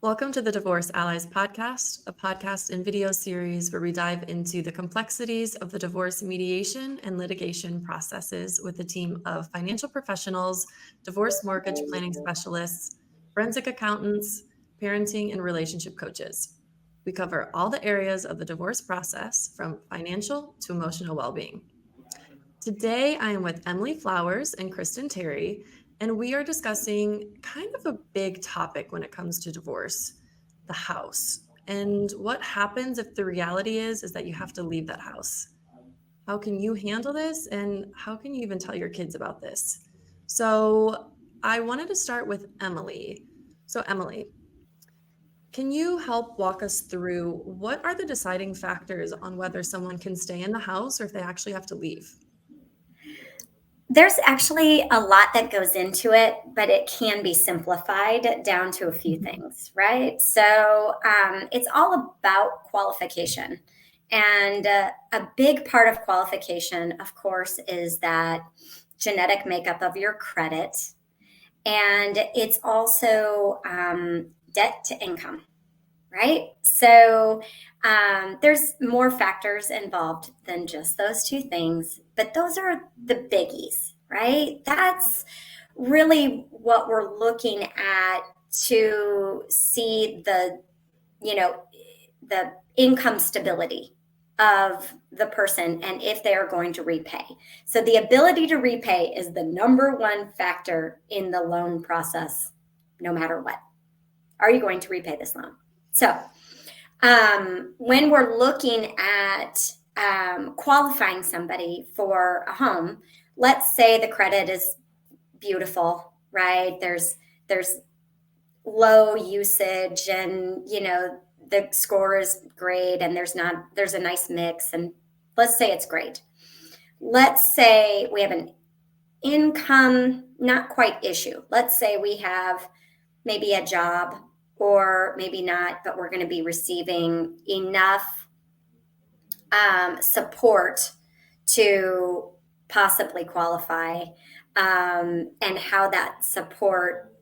Welcome to the Divorce Allies podcast, a podcast and video series where we dive into the complexities of the divorce mediation and litigation processes with a team of financial professionals, divorce mortgage planning specialists, forensic accountants, parenting, and relationship coaches. We cover all the areas of the divorce process from financial to emotional well-being. Today, I am with Emily Flowers and Kristen Terry, and we are discussing kind of a big topic when it comes to divorce, the house, and what happens if the reality is that you have to leave that house. How can you handle this, and how can you even tell your kids about this? So I wanted to start with Emily. So Emily, can you help walk us through what are the deciding factors on whether someone can stay in the house or if they actually have to leave? There's actually a lot that goes into it, but it can be simplified down to a few things, right? So it's all about qualification. And a big part of qualification, of course, is that genetic makeup of your credit. And it's also debt to income, right? So there's more factors involved than just those two things, but those are the biggies, right? That's really what we're looking at to see the income stability of the person and if they are going to repay. So the ability to repay is the number one factor in the loan process, no matter what. Are you going to repay this loan? So when we're looking at qualifying somebody for a home, let's say the credit is beautiful, right? There's low usage, and the score is great, and there's a nice mix, and let's say it's great. Let's say we have an income not quite issue. Let's say we have maybe a job, or maybe not, but we're going to be receiving enough support to possibly qualify, and how that support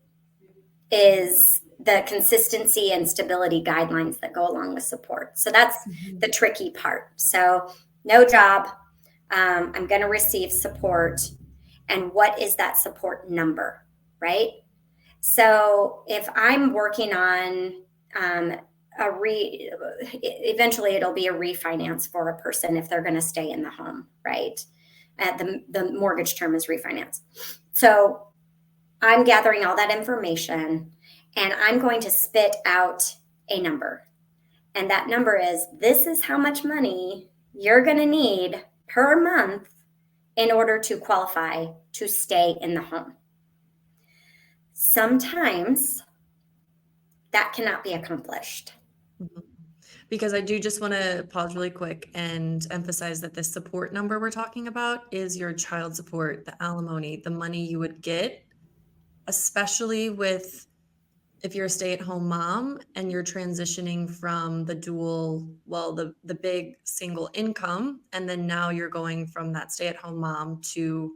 is the consistency and stability guidelines that go along with support. So that's the tricky part. So no job, I'm going to receive support, and what is that support number, right? So if I'm working on eventually it'll be a refinance for a person if they're going to stay in the home, right? The mortgage term is refinance. So I'm gathering all that information, and I'm going to spit out a number. And that number is, this is how much money you're going to need per month in order to qualify to stay in the home. Sometimes that cannot be accomplished. Because I do just want to pause really quick and emphasize that the support number we're talking about is your child support, the alimony, the money you would get, especially if you're a stay-at-home mom and you're transitioning from the big single income, and then now you're going from that stay-at-home mom to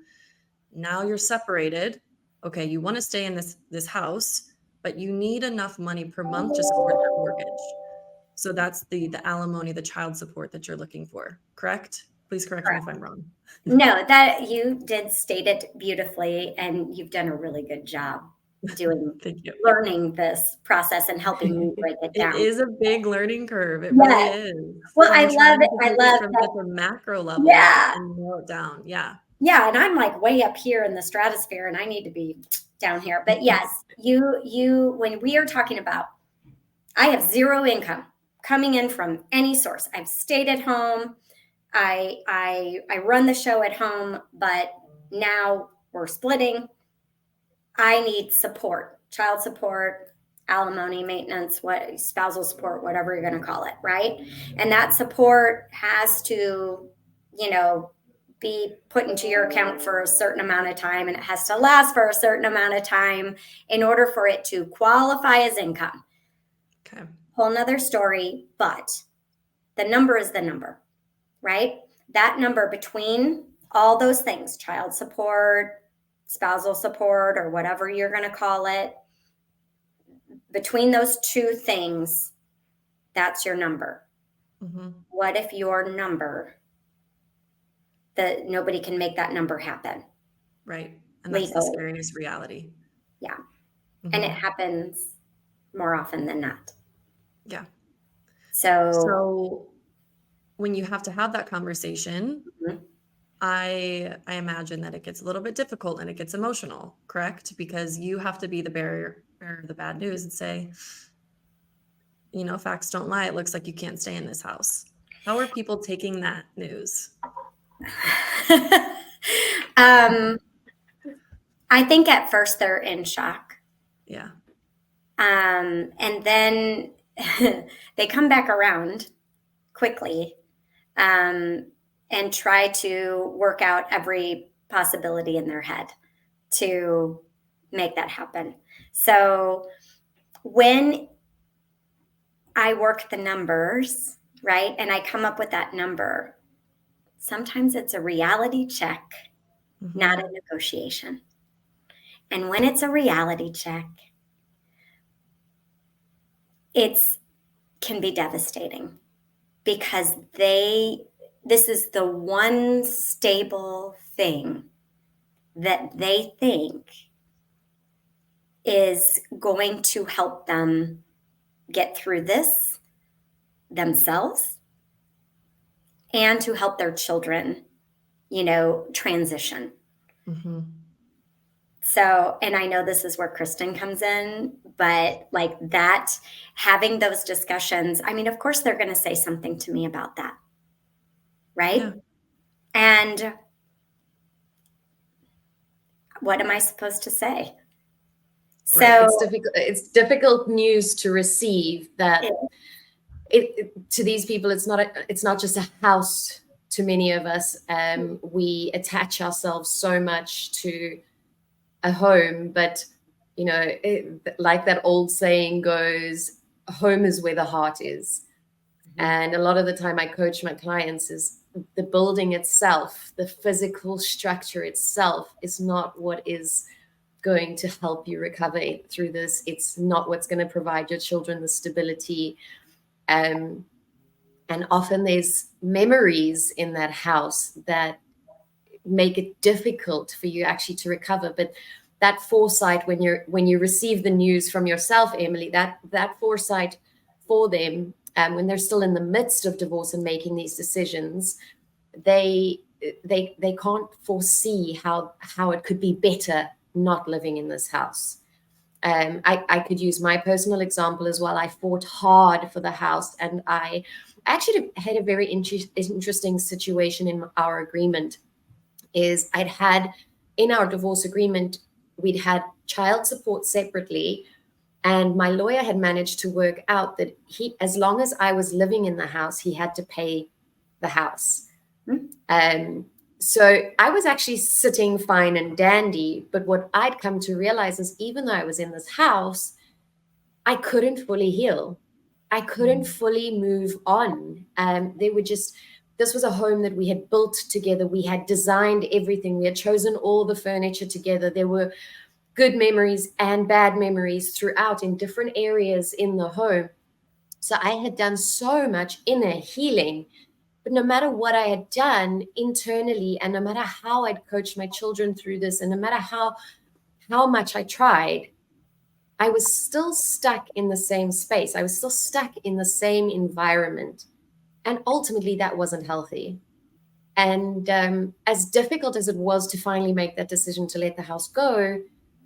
now you're separated. Okay, you want to stay in this house, but you need enough money per month to support that mortgage. So that's the alimony, the child support that you're looking for, correct? Please correct me if I'm wrong. No, that you did state it beautifully, and you've done a really good job learning this process and helping me break it down. It is a big learning curve. It really is. Well, I love it. I love from that. such a macro level and narrow it down. Yeah. Yeah, and I'm like way up here in the stratosphere, and I need to be down here. But yes, you when we are talking about, I have zero income coming in from any source. I've stayed at home. I run the show at home, but now we're splitting. I need support, child support, alimony, maintenance, spousal support, whatever you're going to call it, right? And that support has to, be put into your account for a certain amount of time, and it has to last for a certain amount of time in order for it to qualify as income. Okay. Whole nother story, but the number is the number, right? That number between all those things, child support, spousal support, or whatever you're going to call it, between those two things, that's your number. Mm-hmm. What if your number, that nobody can make that number happen Right. And that's the legally? scariest reality. Yeah. And it Mm-hmm. happens more often than not. Yeah. So, So when you have to have that conversation, mhm. I imagine that it gets a little bit difficult and it gets emotional, correct? Because you have to be the bearer of the bad news and say, facts don't lie. It looks like you can't stay in this house. How are people taking that news? um, I think at first they're in shock. Yeah. And then they come back around quickly, and try to work out every possibility in their head to make that happen. So when I work the numbers, right, and I come up with that number, sometimes it's a reality check, not a Mm-hmm. negotiation. And when it's a reality check, it's can be devastating because this is the one stable thing that they think is going to help them get through this themselves and to help their children, transition. Mm-hmm. So, and I know this is where Kristen comes in, but like that, having those discussions, I mean, of course, they're going to say something to me about that, Yeah. right? And what am I supposed to say? Right. So, It's difficult news to receive that to these people, it's not just a house. To many of us, we attach ourselves so much to a home, but like that old saying goes, home is where the heart is. And a lot of the time I coach my clients is the building itself, the physical structure itself is not what is going to help you recover through this. It's not what's going to provide your children the stability. And often there's memories in that house that make it difficult for you actually to recover. But that foresight, when you receive the news from yourself, Emily, that foresight for them, when they're still in the midst of divorce and making these decisions, they can't foresee how it could be better not living in this house. I could use my personal example as well. I fought hard for the house, and I actually had a very interesting situation in our agreement. Is I'd had in our divorce agreement, we'd had child support separately, and my lawyer had managed to work out that as long as I was living in the house, he had to pay the house. So I was actually sitting fine and dandy. But what I'd come to realize is even though I was in this house, I couldn't fully heal. I couldn't fully move on. This was a home that we had built together. We had designed everything. We had chosen all the furniture together. There were good memories and bad memories throughout in different areas in the home. So I had done so much inner healing. But no matter what I had done internally, and no matter how I'd coached my children through this, and no matter how much I tried, I was still stuck in the same space. I was still stuck in the same environment. And ultimately, that wasn't healthy. And as difficult as it was to finally make that decision to let the house go,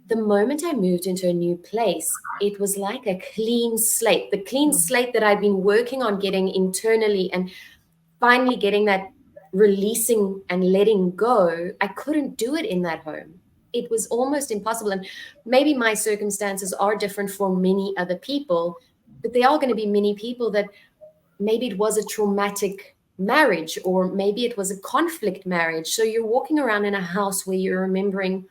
the moment I moved into a new place, it was like a clean slate, the clean slate that I'd been working on getting internally, and finally getting that releasing and letting go. I couldn't do it in that home. It was almost impossible. And maybe my circumstances are different for many other people, but there are going to be many people that maybe it was a traumatic marriage, or maybe it was a conflict marriage. So you're walking around in a house where you're remembering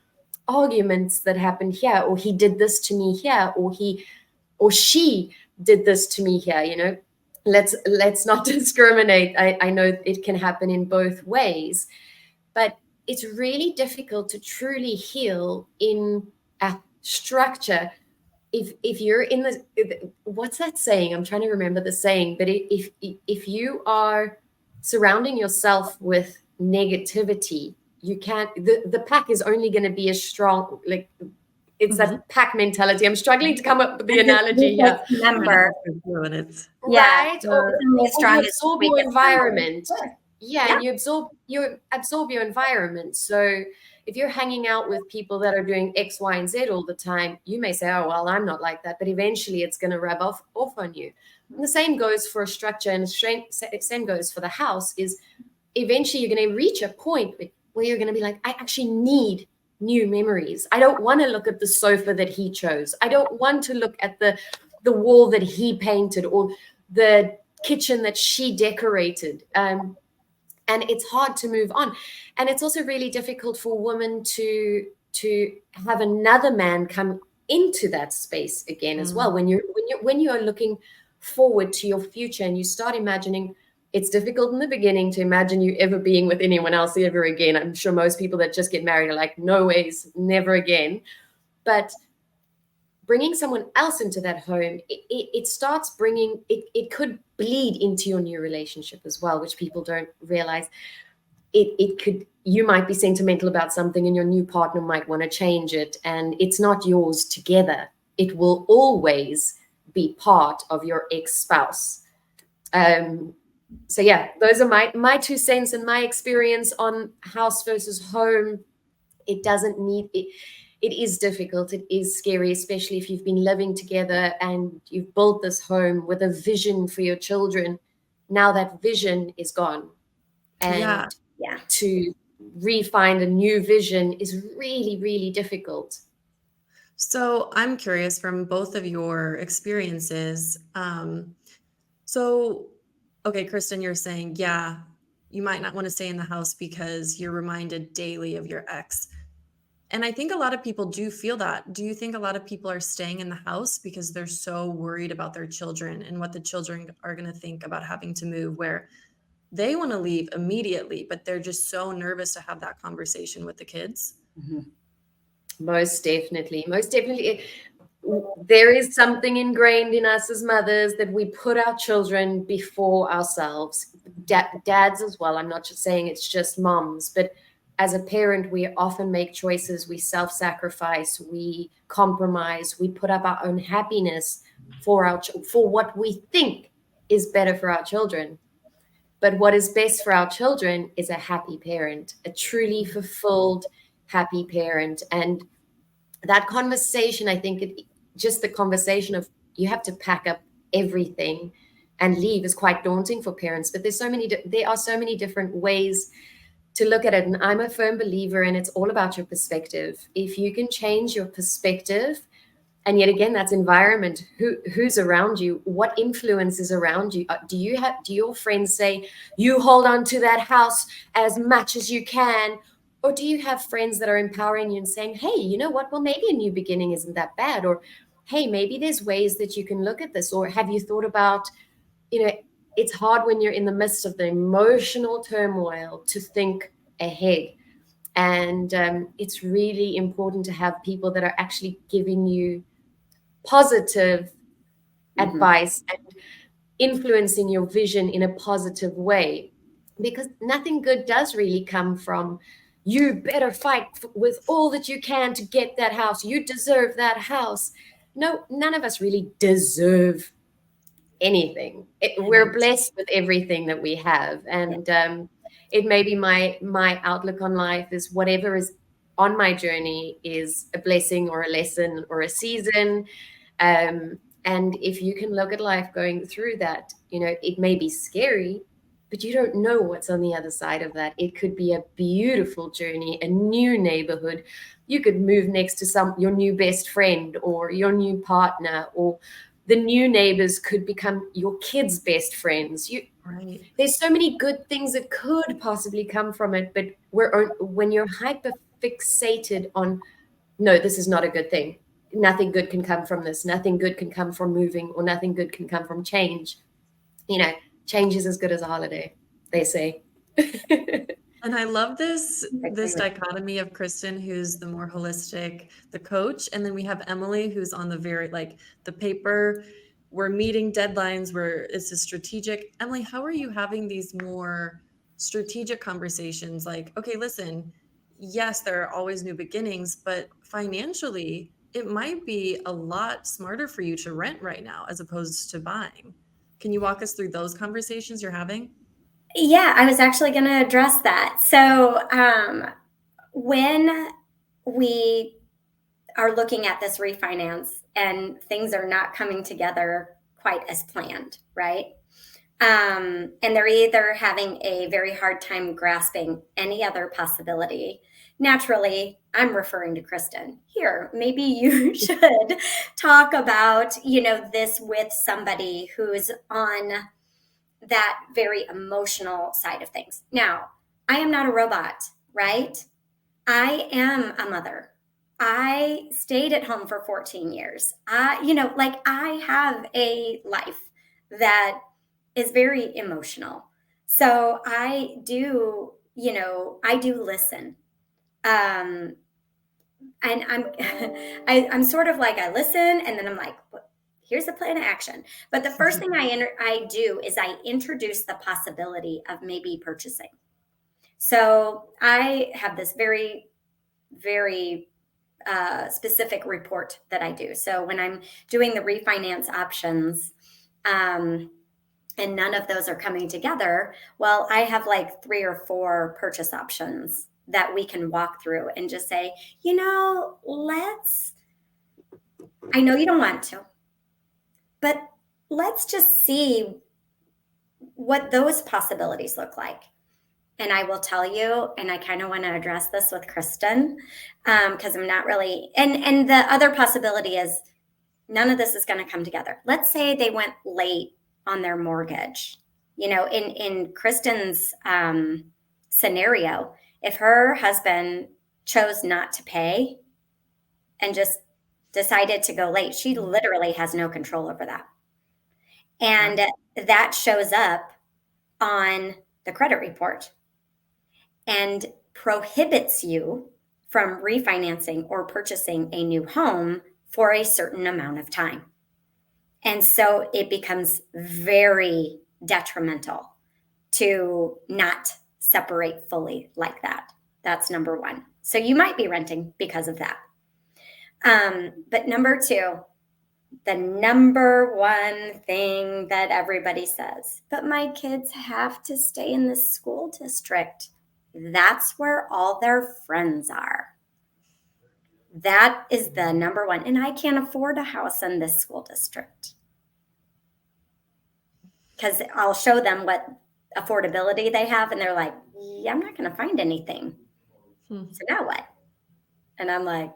arguments that happened here, or he did this to me here, or she did this to me here. Let's not discriminate. I know it can happen in both ways, but it's really difficult to truly heal in a structure if you're in the, what's that saying? I'm trying to remember the saying, but if you are surrounding yourself with negativity, you can't, the pack is only going to be as strong. Like, it's Mhm. that pack mentality. I'm struggling to come up with the And analogy just here. remember, And it's yeah, Right? it's only as Or you strong as absorb we your get environment. stronger. Yeah, Yeah. and you absorb your environment. So if you're hanging out with people that are doing X, Y, and Z all the time, you may say, "Oh, well, I'm not like that," but eventually it's going to rub off on you. And the same goes for a structure, and the same goes for the house. Is eventually you're going to reach a point where you're going to be like, I actually need new memories. I don't want to look at the sofa that he chose. I don't want to look at the wall that he painted or the kitchen that she decorated. And it's hard to move on. And it's also really difficult for women to have another man come into that space again as well. When you're looking forward to your future and you start imagining, it's difficult in the beginning to imagine you ever being with anyone else ever again. I'm sure most people that just get married are like, no ways, never again. But bringing someone else into that home, it starts bringing, it could bleed into your new relationship as well, which people don't realize. It could, you might be sentimental about something and your new partner might want to change it, and it's not yours together. It will always be part of your ex-spouse. So yeah, those are my 2 cents and my experience on house versus home. It doesn't need it. It is difficult. It is scary, especially if you've been living together and you've built this home with a vision for your children. Now that vision is gone, yeah. and Yeah. to re-find a new vision is really, really difficult. So I'm curious from both of your experiences. So, okay, Kristen, you're saying, yeah, you might not want to stay in the house because you're reminded daily of your ex. And I think a lot of people do feel that. Do you think a lot of people are staying in the house because they're so worried about their children and what the children are going to think about having to move, where they want to leave immediately, but they're just so nervous to have that conversation with the kids? Most definitely. Most definitely. There is something ingrained in us as mothers that we put our children before ourselves. Dads as well. I'm not just saying it's just moms, but as a parent, we often make choices. We self-sacrifice. We compromise. We put up our own happiness for what we think is better for our children. But what is best for our children is a happy parent, a truly fulfilled, happy parent. And that conversation, I think just the conversation of you have to pack up everything and leave is quite daunting for parents. But there are so many different ways to look at it. And I'm a firm believer, and it's all about your perspective. If you can change your perspective, and yet again, that's environment. Who's around you? What influence is around you? Do your friends say, you hold on to that house as much as you can? Or do you have friends that are empowering you and saying, hey, you know what? Well, maybe a new beginning isn't that bad. Or, hey, maybe there's ways that you can look at this. Or have you thought about, it's hard when you're in the midst of the emotional turmoil to think ahead. And it's really important to have people that are actually giving you positive advice and influencing your vision in a positive way, because nothing good does really come from you better fight with all that you can to get that house, you deserve that house. No, none of us really deserve anything. We're Right. blessed with everything that we have, and it may be my outlook on life is whatever is on my journey is a blessing or a lesson or a season. And if you can look at life going through that, it may be scary, but you don't know what's on the other side of that. It could be a beautiful journey, a new neighborhood. You could move next to your new best friend or your new partner, or the new neighbors could become your kids' best friends. Right. There's so many good things that could possibly come from it, but when you're hyper fixated on, no, this is not a good thing. Nothing good can come from this. Nothing good can come from moving, or nothing good can come from change. Change is as good as a holiday, they say. And I love this agree with dichotomy of Kristen, who's the more holistic, the coach, and then we have Emily, who's on the very like the paper. We're meeting deadlines where it's a strategic. Emily, how are you having these more strategic conversations? Like, okay, listen, yes, there are always new beginnings, but financially, it might be a lot smarter for you to rent right now as opposed to buying. Can you walk us through those conversations you're having? Yeah, I was actually going to address that. So, when we are looking at this refinance and things are not coming together quite as planned, right? And they're either having a very hard time grasping any other possibility. Naturally, I'm referring to Kristen here. Maybe you should talk about, this with somebody who's on that very emotional side of things. Now, I am not a robot, right? I am a mother. I stayed at home for 14 years. I have a life that is very emotional. So I do listen. Um, and I'm sort of like, I listen and then I'm like, here's a plan of action. But the first thing I do is I introduce the possibility of maybe purchasing. So I have this very, very specific report that I do. So when I'm doing the refinance options, and none of those are coming together, well, I have like 3 or 4 purchase options that we can walk through and just say, I know you don't want to, but let's just see what those possibilities look like. And I will tell you, and I kind of want to address this with Kristen, because I'm not really, and the other possibility is none of this is going to come together. Let's say they went late on their mortgage. In Kristen's scenario, if her husband chose not to pay and just decided to go late, she literally has no control over that. And that shows up on the credit report and prohibits you from refinancing or purchasing a new home for a certain amount of time. And so it becomes very detrimental to not separate fully like that. That's number one. So you might be renting because of that. But number 2, the number one thing that everybody says, but my kids have to stay in the school district. That's where all their friends are. That is the number one. And I can't afford a house in this school district. Because I'll show them what affordability they have, and they're like, yeah, I'm not going to find anything. So now what? And I'm like,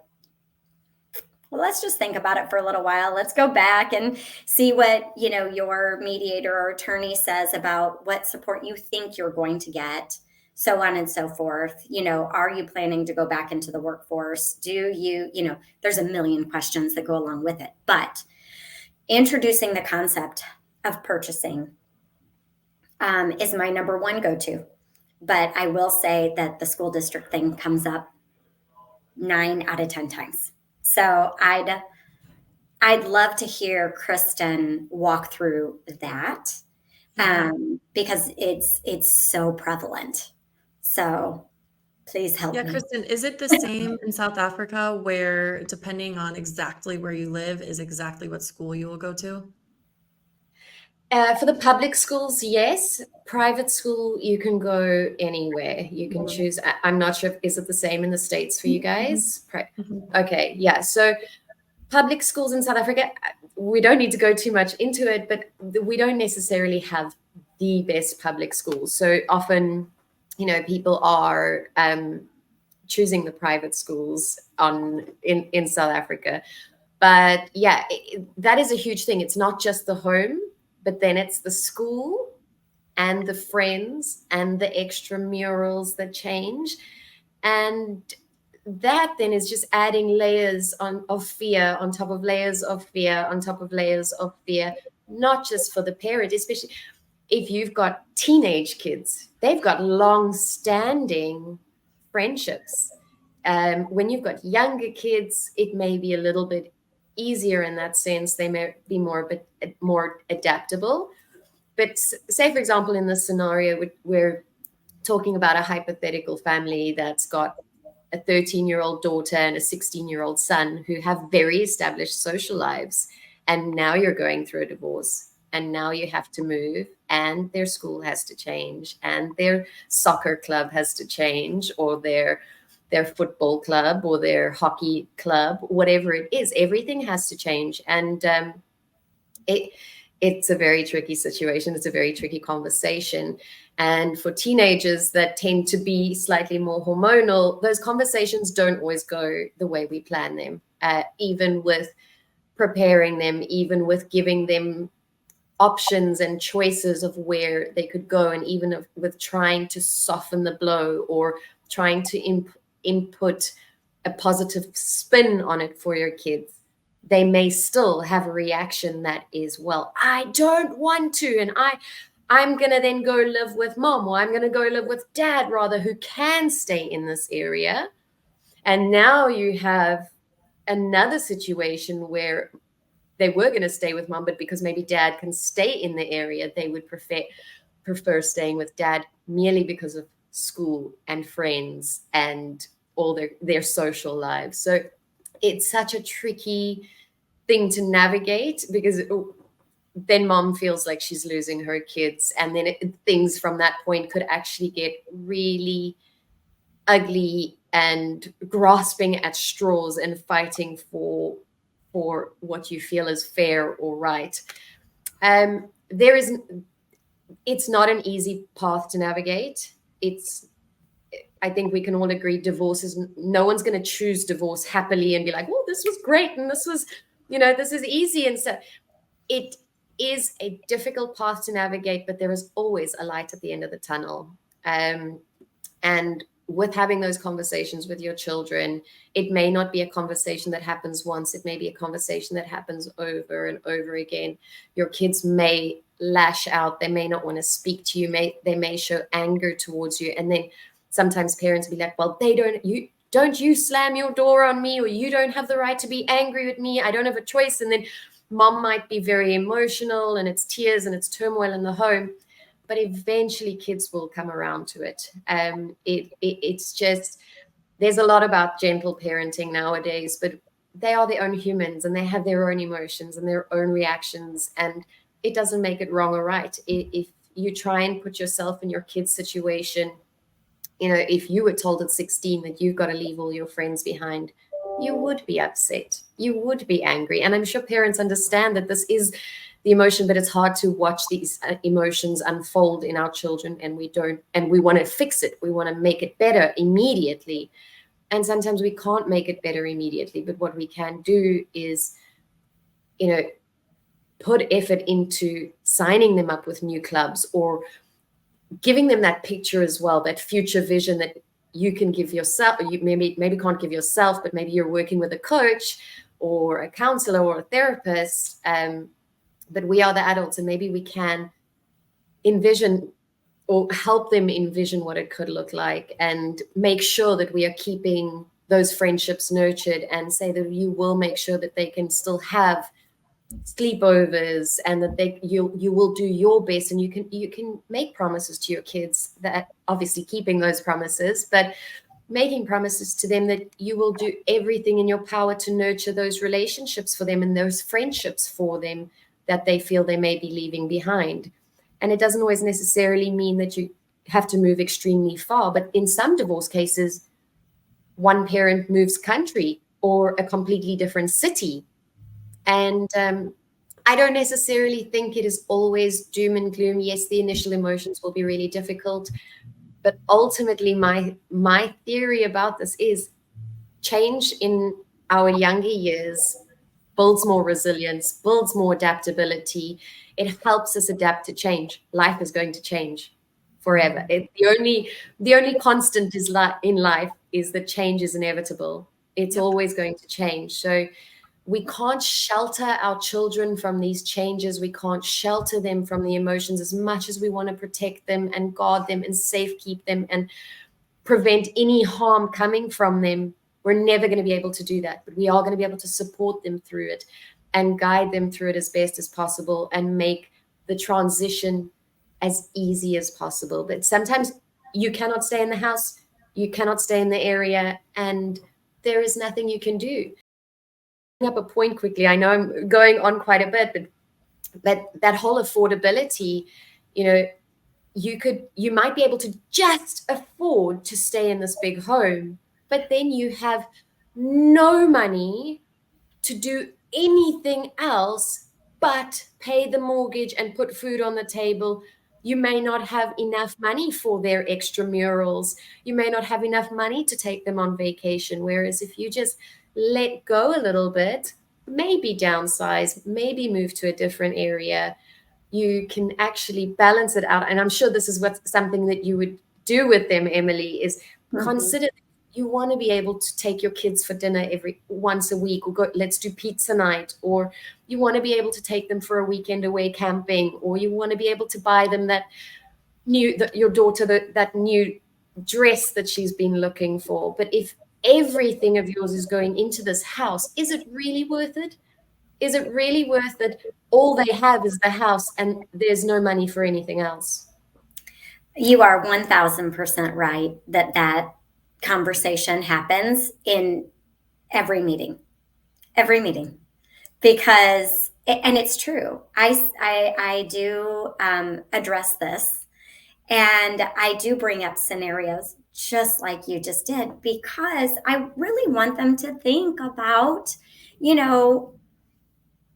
well, let's just think about it for a little while. Let's go back and see what, your mediator or attorney says about what support you think you're going to get, so on and so forth. Are you planning to go back into the workforce? Do you, there's a million questions that go along with it. But introducing the concept of purchasing is my number one go-to. But I will say that the school district thing comes up 9 out of 10 times. So I'd love to hear Kristen walk through that, because it's so prevalent. So please help me. Kristen, is it the same in South Africa where depending on exactly where you live is exactly what school you will go to? For the public schools, yes. Private school, you can go anywhere. You can choose. I'm not sure. Is it the same in the States for you guys? Okay, yeah. So public schools in South Africa, we don't need to go too much into it, but we don't necessarily have the best public schools. So often, people are choosing the private schools in South Africa. But yeah, that is a huge thing. It's not just the home, but then it's the school and the friends and the extramurals that change. And that then is just adding layers of fear on top of layers of fear on top of layers of fear, not just for the parent, especially if you've got teenage kids, they've got long-standing friendships. When you've got younger kids, it may be a little bit easier in that sense. They may be more adaptable. But say, for example, in this scenario, we're talking about a hypothetical family that's got a 13-year-old daughter and a 16-year-old son who have very established social lives. And now you're going through a divorce, and now you have to move, and their school has to change, and their soccer club has to change, or their football club or their hockey club, whatever it is, everything has to change. And it's a very tricky situation. It's a very tricky conversation. And for teenagers that tend to be slightly more hormonal, those conversations don't always go the way we plan them, even with preparing them, even with giving them options and choices of where they could go, and even with trying to soften the blow or trying to input a positive spin on it for your kids. They may still have a reaction that is, well, I don't want to, and I'm going to then go live with mom, or I'm going to go live with dad rather, who can stay in this area. And now you have another situation where they were going to stay with mom, but because maybe dad can stay in the area, they would prefer staying with dad merely because of school and friends and all their social lives. So it's such a tricky thing to navigate, because then mom feels like she's losing her kids, and then things from that point could actually get really ugly, and grasping at straws and fighting for what you feel is fair or right. It's not an easy path to navigate. I think we can all agree divorce is, no one's going to choose divorce happily and be like, oh, this was great, and this was, this is easy. And so it is a difficult path to navigate, but there is always a light at the end of the tunnel. And with having those conversations with your children, it may not be a conversation that happens once. It may be a conversation that happens over and over again. Your kids may lash out. They may not want to speak to you. They may show anger towards you. And then sometimes parents will be like, well, don't you slam your door on me, or you don't have the right to be angry with me. I don't have a choice. And then mom might be very emotional, and it's tears and it's turmoil in the home. But eventually kids will come around to it. It's just, there's a lot about gentle parenting nowadays, but they are their own humans, and they have their own emotions and their own reactions, and it doesn't make it wrong or right. If you try and put yourself in your kid's situation, if you were told at 16 that you've got to leave all your friends behind, you would be upset. You would be angry. And I'm sure parents understand that this is the emotion, but it's hard to watch these emotions unfold in our children, and we want to fix it. We want to make it better immediately. And sometimes we can't make it better immediately, but what we can do is, put effort into signing them up with new clubs, or giving them that picture as well, that future vision that you can give yourself, or you maybe can't give yourself, but maybe you're working with a coach or a counselor or a therapist, but we are the adults, and maybe we can envision or help them envision what it could look like, and make sure that we are keeping those friendships nurtured, and say that you will make sure that they can still have sleepovers, and that you will do your best, and you can make promises to your kids, that obviously keeping those promises, but making promises to them that you will do everything in your power to nurture those relationships for them and those friendships for them that they feel they may be leaving behind. And it doesn't always necessarily mean that you have to move extremely far, but in some divorce cases, one parent moves country or a completely different city. And I don't necessarily think it is always doom and gloom. Yes, the initial emotions will be really difficult, but ultimately my theory about this is change in our younger years builds more resilience, builds more adaptability. It helps us adapt to change. Life is going to change forever. The only constant in life is that change is inevitable. It's always going to change. So We can't shelter our children from these changes. We can't shelter them from the emotions as much as we want to protect them and guard them and safe keep them and prevent any harm coming from them. We're never going to be able to do that, but we are going to be able to support them through it and guide them through it as best as possible and make the transition as easy as possible. But sometimes you cannot stay in the house, you cannot stay in the area, and there is nothing you can do. Up a point quickly, I know I'm going on quite a bit, but that whole affordability, you might be able to just afford to stay in this big home, but then you have no money to do anything else but pay the mortgage and put food on the table. You may not have enough money for their extramurals. You may not have enough money to take them on vacation. Whereas if you just let go a little bit, maybe downsize, maybe move to a different area, you can actually balance it out. And I'm sure this is something that you would do with them, Emily, is consider you want to be able to take your kids for dinner once a week, or let's do pizza night, or you want to be able to take them for a weekend away camping, or you want to be able to buy them your daughter that new dress that she's been looking for. But if everything of yours is going into this house, is it really worth it? Is it really worth it? All they have is the house and there's no money for anything else. You are 1000% right that conversation happens in every meeting, because, and it's true. I do address this, and I do bring up scenarios just like you just did, because I really want them to think about,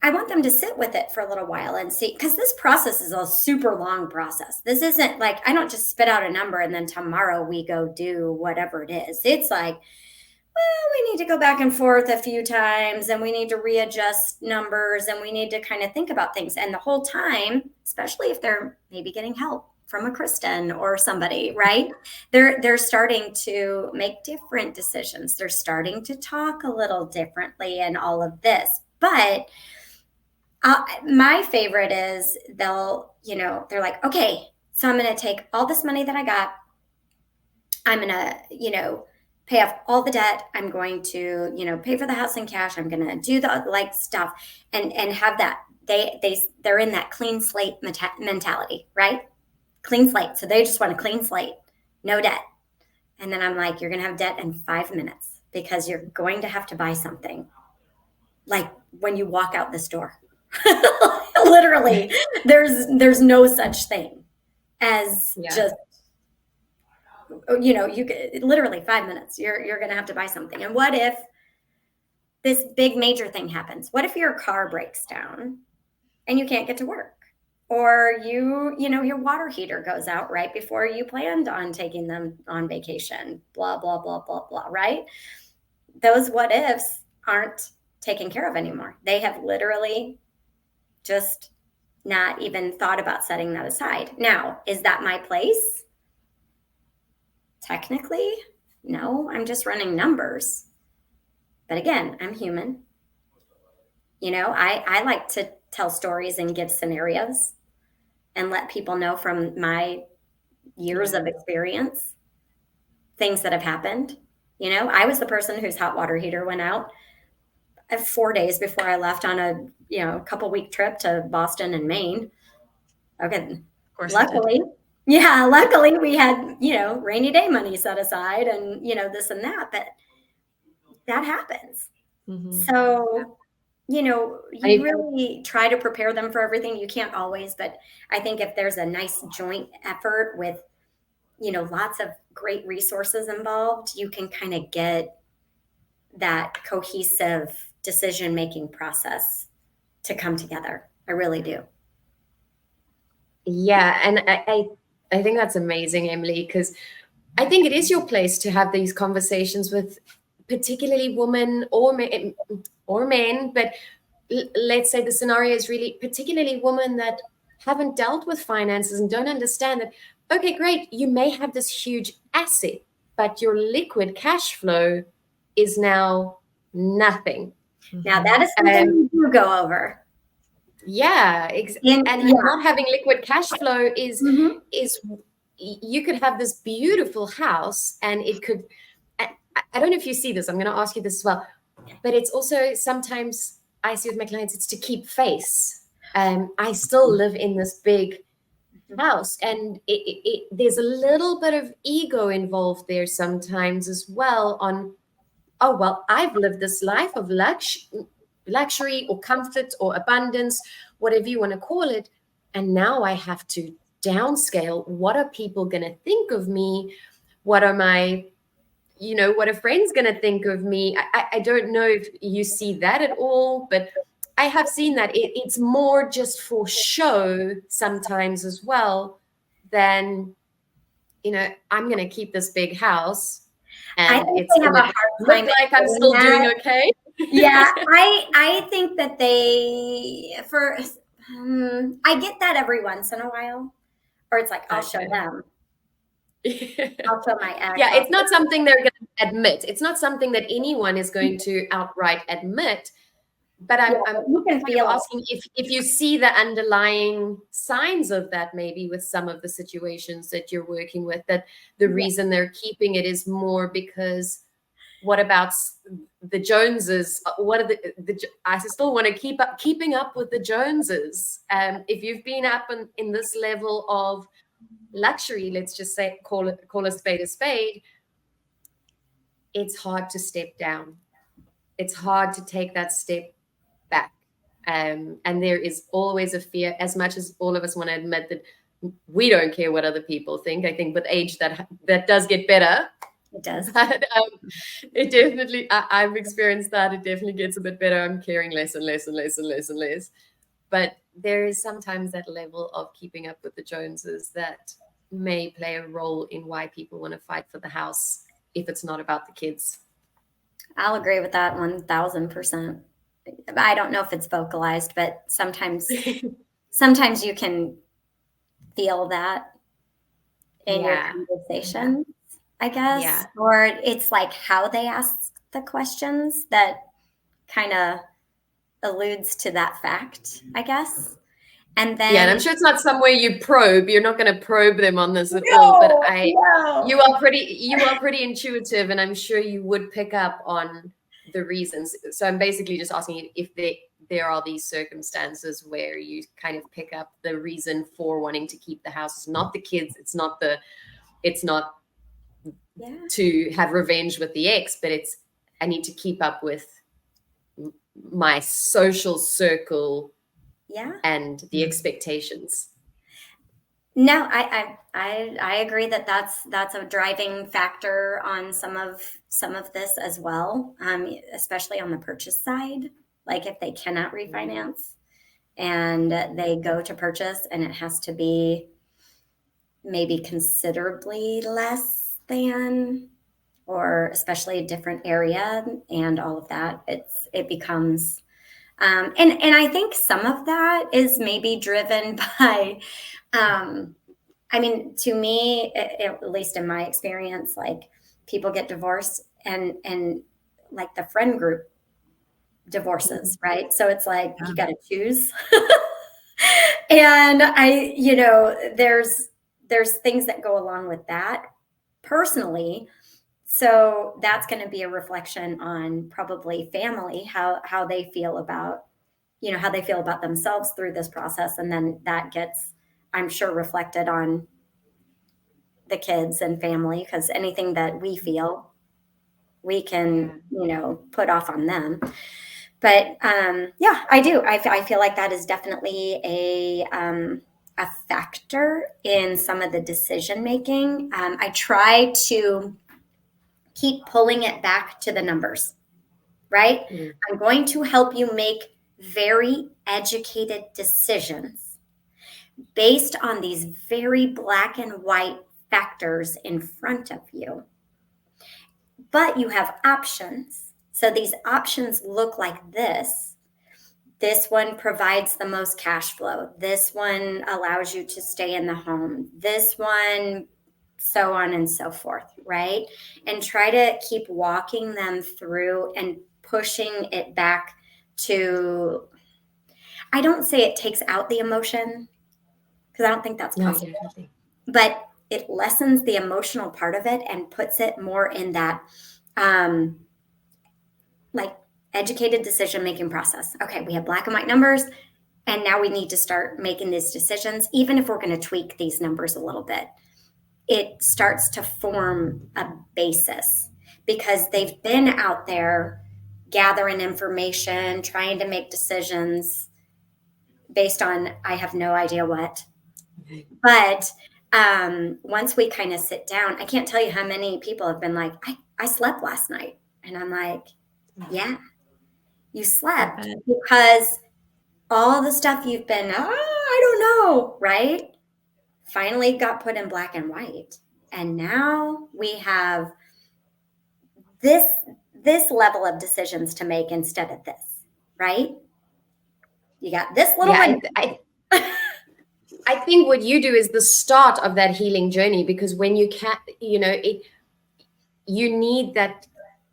I want them to sit with it for a little while and see, because this process is a super long process. This isn't like, I don't just spit out a number and then tomorrow we go do whatever it is. It's like, well, we need to go back and forth a few times, and we need to readjust numbers, and we need to kind of think about things. And the whole time, especially if they're maybe getting help from a Kristen or somebody, right? They're starting to make different decisions. They're starting to talk a little differently and all of this. But my favorite is they're like, okay, so I'm going to take all this money that I got. I'm going to, pay off all the debt. I'm going to, pay for the house in cash. I'm going to do the stuff and have that. They're in that clean slate mentality, right? Clean slate. So they just want a clean slate, no debt. And then I'm like, you're going to have debt in 5 minutes, because you're going to have to buy something like when you walk out this door. Literally, there's no such thing as just, you could literally 5 minutes, you're going to have to buy something. And what if this big major thing happens? What if your car breaks down and you can't get to work? Or your water heater goes out right before you planned on taking them on vacation, blah, blah, blah, blah, blah, right? Those what ifs aren't taken care of anymore. They have literally just not even thought about setting that aside. Now, is that my place? Technically, no, I'm just running numbers. But again, I'm human. I like to tell stories and give scenarios and let people know from my years of experience, things that have happened. I was the person whose hot water heater went out 4 days before I left on a couple week trip to Boston and Maine. Okay. Of course, luckily we had, rainy day money set aside and, this and that, but that happens. Mm-hmm. So, you really try to prepare them for everything. You can't always, but I think if there's a nice joint effort with, lots of great resources involved, you can kind of get that cohesive decision-making process to come together. I really do. Yeah. And I think that's amazing, Emily, because I think it is your place to have these conversations with particularly women or men, but let's say the scenario is really particularly women that haven't dealt with finances and don't understand that, okay, great, you may have this huge asset, but your liquid cash flow is now nothing. Now that is something we do go over. Yeah, and not having liquid cash flow is you could have this beautiful house, and it could. I don't know if you see this. I'm going to ask you this as well, but it's also sometimes I see with my clients, it's to keep face. I still live in this big house, and there's a little bit of ego involved there sometimes as well. On, oh well, I've lived this life of luxury or comfort or abundance, whatever you want to call it, and now I have to downscale. What are people going to think of me? What are my, what are friends going to think of me? I don't know if you see that at all, but I have seen that it's more just for show sometimes as well than, I'm going to keep this big house and it's going to look like I'm still doing okay. Yeah, I think that I get that every once in a while, or it's like, I'll show them. I'll show my ex. Yeah, it's not something they're going to admit. It's not something that anyone is going to outright admit. But I'm kind of asking if you see the underlying signs of that, maybe with some of the situations that you're working with, that the reason they're keeping it is more because, what about the Joneses? What are I still want to keeping up with the Joneses. If you've been up in this level of luxury, let's just say, call a spade, it's hard to step down. It's hard to take that step back. And there is always a fear, as much as all of us want to admit that we don't care what other people think. I think with age that does get better. It does. But, it definitely, I've experienced that. It definitely gets a bit better. I'm caring less and less and less and less and less. But there is sometimes that level of keeping up with the Joneses that may play a role in why people want to fight for the house if it's not about the kids. I'll agree with that 1,000%. I don't know if it's vocalized, but sometimes you can feel that in your conversations, I guess. Yeah. Or it's like how they ask the questions that kind of alludes to that fact, I guess. And then, and I'm sure it's not somewhere you probe. You're not going to probe them on this at all. But you are pretty intuitive, and I'm sure you would pick up on the reasons. So I'm basically just asking you if there are these circumstances where you kind of pick up the reason for wanting to keep the house. It's not the kids. It's not to have revenge with the ex, but it's, I need to keep up with my social circle and the expectations. No, I agree that that's a driving factor on some of this as well, especially on the purchase side. Like if they cannot refinance and they go to purchase and it has to be maybe considerably less than, or especially a different area and all of that, it becomes, and I think some of that is maybe driven by, I mean, to me, at least in my experience, like people get divorced and like the friend group divorces, right? So it's like, you got to choose. And there's things that go along with that personally. So that's going to be a reflection on probably family, how they feel about, how they feel about themselves through this process. And then that gets, I'm sure, reflected on the kids and family, because anything that we feel, we can, put off on them. But I do. I feel like that is definitely a factor in some of the decision making. I try to keep pulling it back to the numbers, right? I'm going to help you make very educated decisions based on these very black and white factors in front of you. But you have options. So these options look like this. This one provides the most cash flow. This one allows you to stay in the home. This one, so on and so forth, right? And try to keep walking them through and pushing it back to, I don't say it takes out the emotion, because I don't think that's No, possible, definitely. but it lessens the emotional part of it and puts it more in that like educated decision-making process. Okay, we have black and white numbers, and now we need to start making these decisions, even if we're going to tweak these numbers a little bit. It starts to form a basis because they've been out there gathering information, trying to make decisions based on I have no idea what. But once we kind of sit down, I can't tell you how many people have been like, I slept last night. And I'm like, yeah, you slept because all the stuff you've been, I don't know, right? Finally got put in black and white. And now we have this level of decisions to make instead of this, right? You got this little one. I think what you do is the start of that healing journey, because when you can't, you need that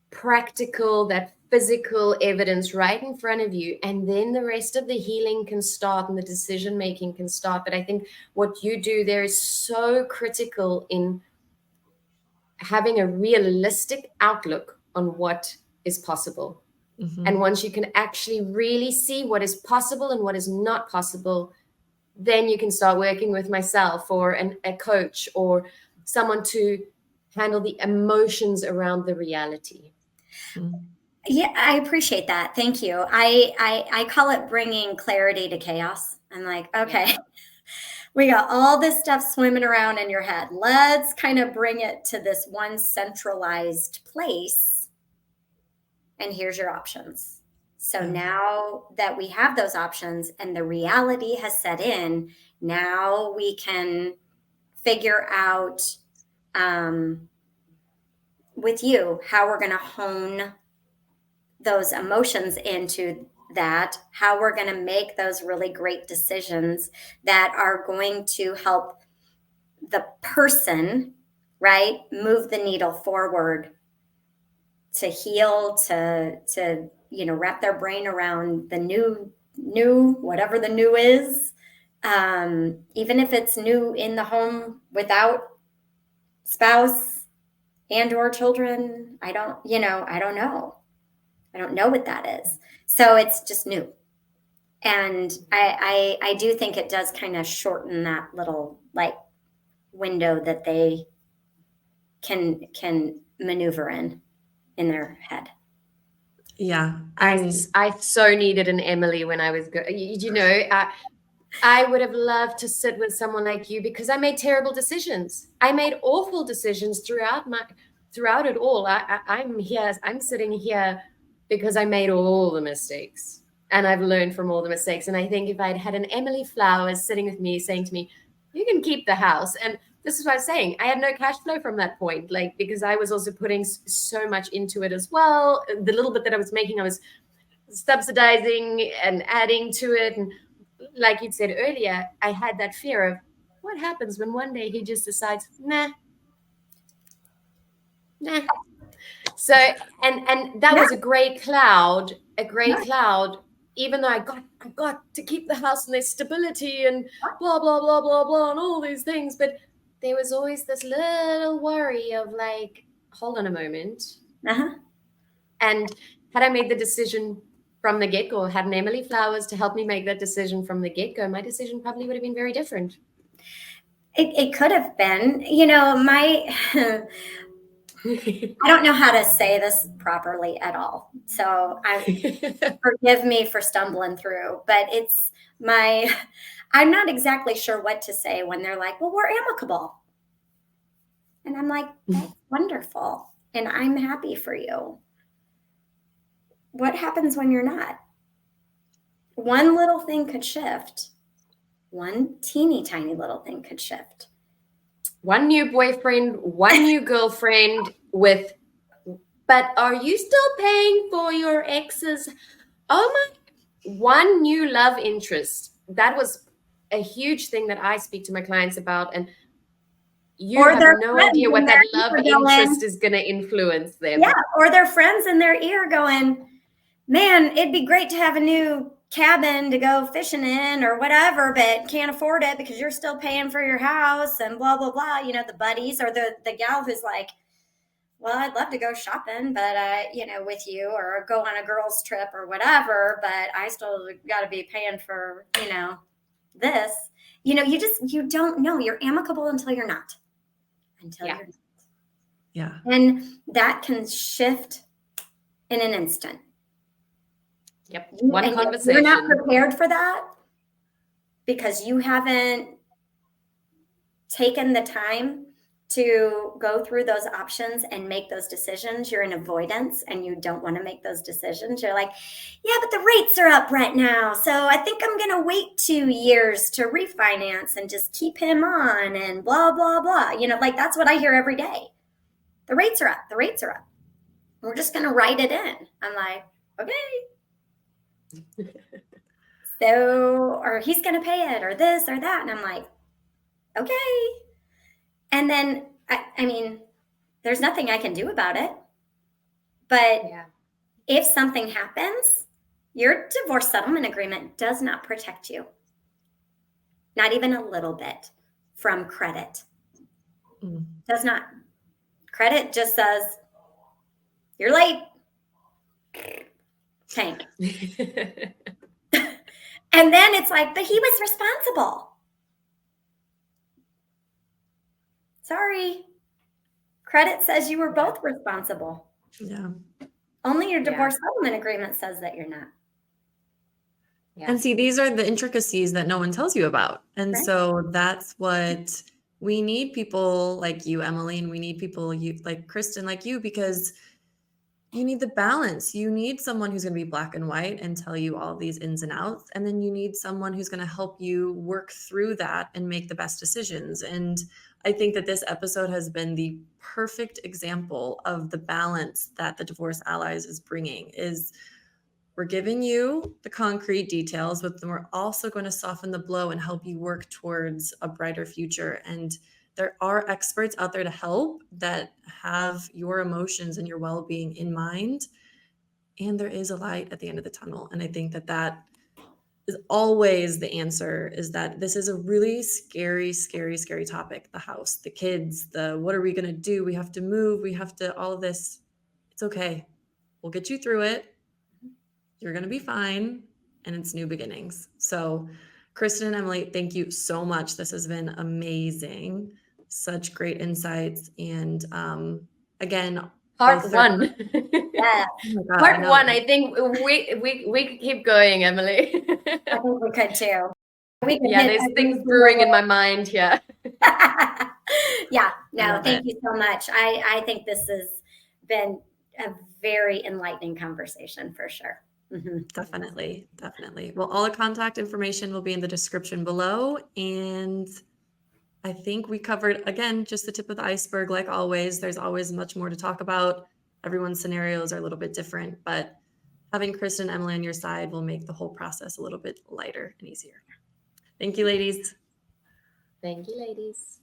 practical, that physical evidence right in front of you, and then the rest of the healing can start and the decision making can start. But I think what you do there is so critical in having a realistic outlook on what is possible. Mm-hmm. And once you can actually really see what is possible and what is not possible, then you can start working with myself or a coach or someone to handle the emotions around the reality. Mm-hmm. Yeah, I appreciate that. Thank you. I call it bringing clarity to chaos. I'm like, okay, we got all this stuff swimming around in your head. Let's kind of bring it to this one centralized place. And here's your options. So now that we have those options and the reality has set in, now we can figure out with you how we're going to hone those emotions into that, how we're going to make those really great decisions that are going to help the person, right, move the needle forward to heal, to wrap their brain around the new whatever the new is, even if it's new in the home without spouse and or children. I don't know what that is. So it's just new. And I do think it does kind of shorten that little like window that they can maneuver in their head. Yeah. I so needed an Emily when I was I would have loved to sit with someone like you, because I made terrible decisions. I made awful decisions throughout it all. I'm sitting here because I made all the mistakes and I've learned from all the mistakes. And I think if I'd had an Emily Flowers sitting with me saying to me, you can keep the house. And this is what I was saying. I had no cash flow from that point, because I was also putting so much into it as well. The little bit that I was making, I was subsidizing and adding to it. And like you said earlier, I had that fear of what happens when one day he just decides, nah. So, and that was a gray cloud, even though I got to keep the house and there's stability and blah, blah, blah, blah, blah, and all these things. But there was always this little worry of like, hold on a moment. And had I made the decision from the get-go, had an Emily Flowers to help me make that decision from the get-go, my decision probably would have been very different. It could have been, I don't know how to say this properly at all. So forgive me for stumbling through, but I'm not exactly sure what to say when they're like, well, we're amicable. And I'm like, that's wonderful. And I'm happy for you. What happens when you're not? One little thing could shift. One teeny tiny little thing could shift. One new boyfriend, one new girlfriend but are you still paying for your ex's? One new love interest. That was a huge thing that I speak to my clients about. And you have no idea what that love interest is going to influence them. Yeah, or their friends in their ear going, man, it'd be great to have a new cabin to go fishing in or whatever, but can't afford it because you're still paying for your house and blah, blah, blah. You know, the buddies or the gal who's like, well, I'd love to go shopping, but with you or go on a girls trip or whatever, but I still got to be paying for, this. You don't know. You're amicable until you're not. Until you're not. Yeah. And that can shift in an instant. Yep. One conversation. You're not prepared for that because you haven't taken the time to go through those options and make those decisions. You're in avoidance and you don't want to make those decisions. You're like, yeah, but the rates are up right now. So I think I'm going to wait 2 years to refinance and just keep him on and blah, blah, blah. That's what I hear every day. The rates are up. The rates are up. We're just going to write it in. I'm like, okay. So, or he's going to pay it or this or that. And I'm like, okay. And then, I mean, there's nothing I can do about it. But if something happens, your divorce settlement agreement does not protect you. Not even a little bit from credit. Does not. Credit just says, you're late. Tank. And then it's like, but he was responsible. Sorry. Credit says you were both responsible. Yeah. Only your divorce settlement agreement says that you're not. Yeah. And see, these are the intricacies that no one tells you about. And so that's what we need, people like you, Emily, and we need people like Kristen, like you, because you need the balance. You need someone who's going to be black and white and tell you all these ins and outs. And then you need someone who's going to help you work through that and make the best decisions. And I think that this episode has been the perfect example of the balance that the Divorce Allies is bringing. Is we're giving you the concrete details, but then we're also going to soften the blow and help you work towards a brighter future. And there are experts out there to help that have your emotions and your well-being in mind. And there is a light at the end of the tunnel. And I think that that is always the answer, is that this is a really scary, scary, scary topic. The house, the kids, what are we going to do? We have to move. We have to, all of this. It's okay. We'll get you through it. You're going to be fine. And it's new beginnings. So Kristen and Emily, thank you so much. This has been amazing. Such great insights. And again, part one. Yeah. Oh God, part one. I think we could keep going, Emily. I think we could too. There's things brewing in my mind here. Yeah. No, thank you so much. I think this has been a very enlightening conversation for sure. Mm-hmm. Definitely. Well, all the contact information will be in the description below. And I think we covered, again, just the tip of the iceberg. Like always, there's always much more to talk about. Everyone's scenarios are a little bit different, but having Kristen and Emily on your side will make the whole process a little bit lighter and easier. Thank you, ladies. Thank you, ladies.